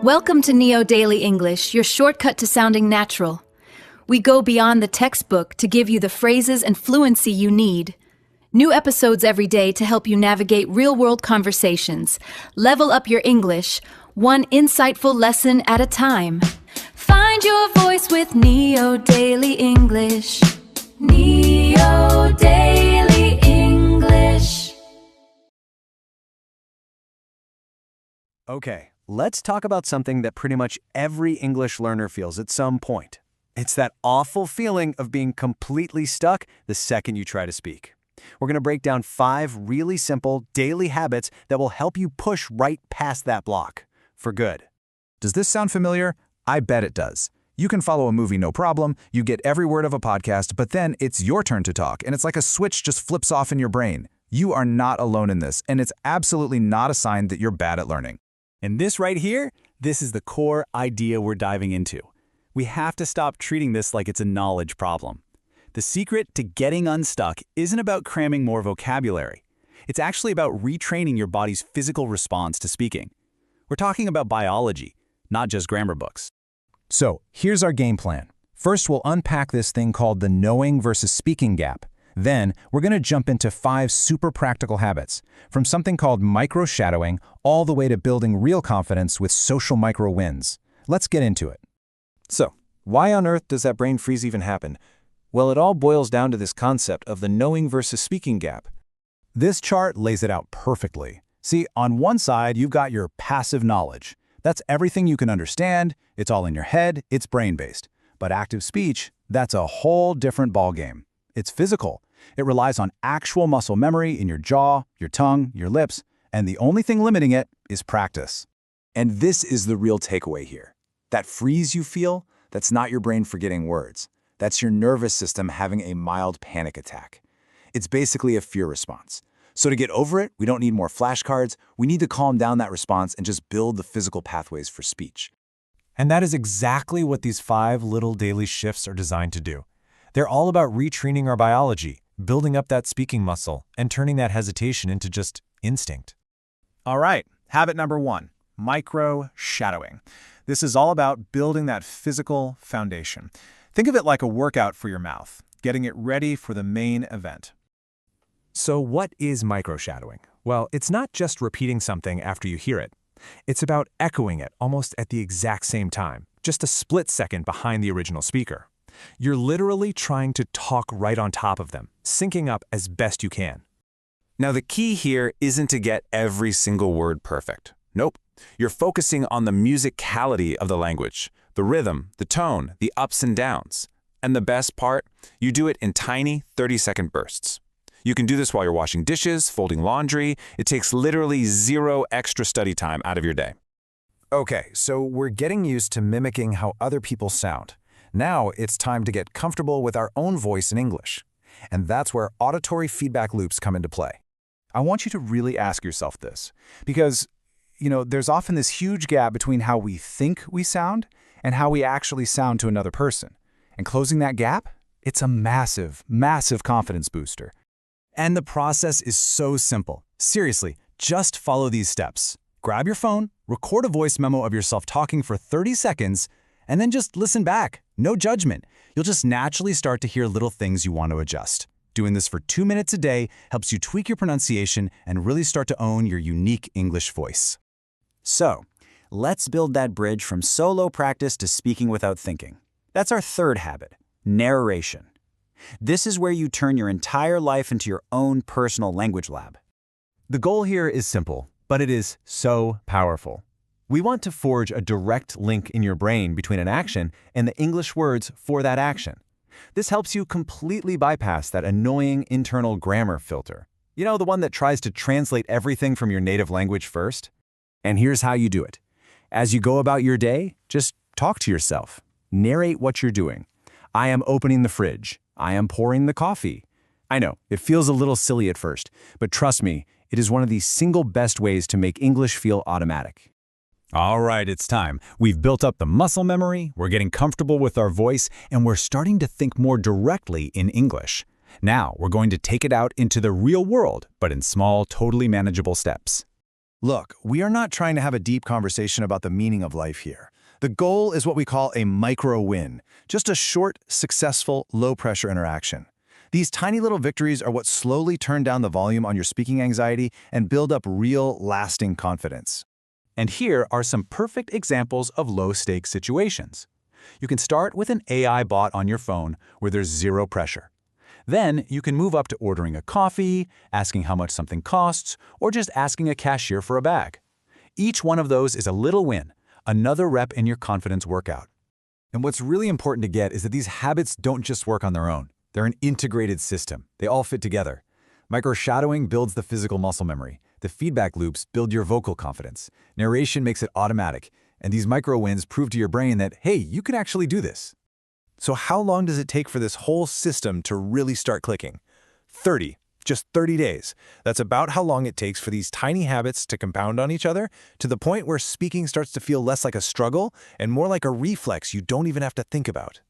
Welcome to Neo Daily English, your shortcut to sounding natural. We go beyond the textbook to give you the phrases and fluency you need. New episodes every day to help you navigate real-world conversations. Level up your English, one insightful lesson at a time. Find your voice with Neo Daily English. Neo Daily English. Okay, let's talk about something that pretty much every English learner feels at some point. It's that awful feeling of being completely stuck the second you try to speak. We're going to break down 5 really simple daily habits that will help you push right past that block for good. Does this sound familiar? I bet it does. You can follow a movie no problem, you get every word of a podcast, but then it's your turn to talk, and it's like a switch just flips off in your brain. You are not alone in this, and it's absolutely not a sign that you're bad at learning. And this right here, this is the core idea we're diving into. We have to stop treating this like it's a knowledge problem. The secret to getting unstuck isn't about cramming more vocabulary. It's actually about retraining your body's physical response to speaking. We're talking about biology, not just grammar books. So, here's our game plan. First, we'll unpack this thing called the knowing versus speaking gap. Then, we're going to jump into 5 super practical habits, from something called micro-shadowing all the way to building real confidence with social micro-wins. Let's get into it. So, why on earth does that brain freeze even happen? Well, it all boils down to this concept of the knowing versus speaking gap. This chart lays it out perfectly. See, on one side, you've got your passive knowledge. That's everything you can understand, it's all in your head, it's brain-based. But active speech, that's a whole different ballgame. It's physical. It relies on actual muscle memory in your jaw, your tongue, your lips, and the only thing limiting it is practice. And this is the real takeaway here. That freeze you feel, that's not your brain forgetting words. That's your nervous system having a mild panic attack. It's basically a fear response. So to get over it, we don't need more flashcards. We need to calm down that response and just build the physical pathways for speech. And that is exactly what these 5 little daily shifts are designed to do. They're all about retraining our biology, building up that speaking muscle, and turning that hesitation into just instinct. All right, habit number 1, micro-shadowing. This is all about building that physical foundation. Think of it like a workout for your mouth, getting it ready for the main event. So what is micro-shadowing? Well, it's not just repeating something after you hear it. It's about echoing it almost at the exact same time, just a split second behind the original speaker. You're literally trying to talk right on top of them, syncing up as best you can. Now, the key here isn't to get every single word perfect. Nope. You're focusing on the musicality of the language, the rhythm, the tone, the ups and downs. And the best part, you do it in tiny 30-second bursts. You can do this while you're washing dishes, folding laundry. It takes literally 0 extra study time out of your day. Okay, so we're getting used to mimicking how other people sound. Now it's time to get comfortable with our own voice in English. And that's where auditory feedback loops come into play. I want you to really ask yourself this, because, there's often this huge gap between how we think we sound and how we actually sound to another person. And closing that gap, it's a massive, massive confidence booster. And the process is so simple. Seriously, just follow these steps. Grab your phone, record a voice memo of yourself talking for 30 seconds, and then just listen back. No judgment. You'll just naturally start to hear little things you want to adjust. Doing this for 2 minutes a day helps you tweak your pronunciation and really start to own your unique English voice. So, let's build that bridge from solo practice to speaking without thinking. That's our 3rd habit, narration. This is where you turn your entire life into your own personal language lab. The goal here is simple, but it is so powerful. We want to forge a direct link in your brain between an action and the English words for that action. This helps you completely bypass that annoying internal grammar filter. You know, the one that tries to translate everything from your native language first? And here's how you do it. As you go about your day, just talk to yourself. Narrate what you're doing. I am opening the fridge. I am pouring the coffee. I know, it feels a little silly at first, but trust me, it is one of the single best ways to make English feel automatic. All right, it's time. We've built up the muscle memory, we're getting comfortable with our voice, and we're starting to think more directly in English. Now, we're going to take it out into the real world, but in small, totally manageable steps. Look, we are not trying to have a deep conversation about the meaning of life here. The goal is what we call a micro-win, just a short, successful, low-pressure interaction. These tiny little victories are what slowly turn down the volume on your speaking anxiety and build up real, lasting confidence. And here are some perfect examples of low-stakes situations. You can start with an AI bot on your phone where there's zero pressure. Then you can move up to ordering a coffee, asking how much something costs, or just asking a cashier for a bag. Each one of those is a little win, another rep in your confidence workout. And what's really important to get is that these habits don't just work on their own. They're an integrated system. They all fit together. Micro-shadowing builds the physical muscle memory. The feedback loops build your vocal confidence. Narration makes it automatic. And these micro-wins prove to your brain that, hey, you can actually do this. So how long does it take for this whole system to really start clicking? 30. Just 30 days. That's about how long it takes for these tiny habits to compound on each other to the point where speaking starts to feel less like a struggle and more like a reflex you don't even have to think about.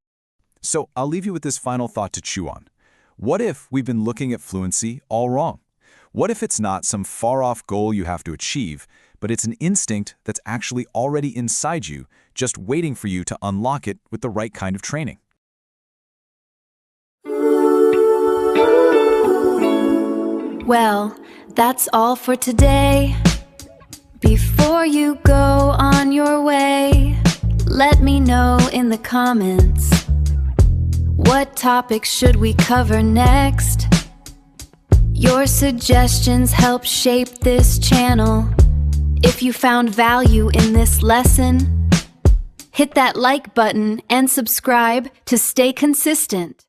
So I'll leave you with this final thought to chew on. What if we've been looking at fluency all wrong? What if it's not some far-off goal you have to achieve, but it's an instinct that's actually already inside you, just waiting for you to unlock it with the right kind of training? Well, that's all for today. Before you go on your way, let me know in the comments, what topics should we cover next? Your suggestions help shape this channel. If you found value in this lesson, hit that like button and subscribe to stay consistent.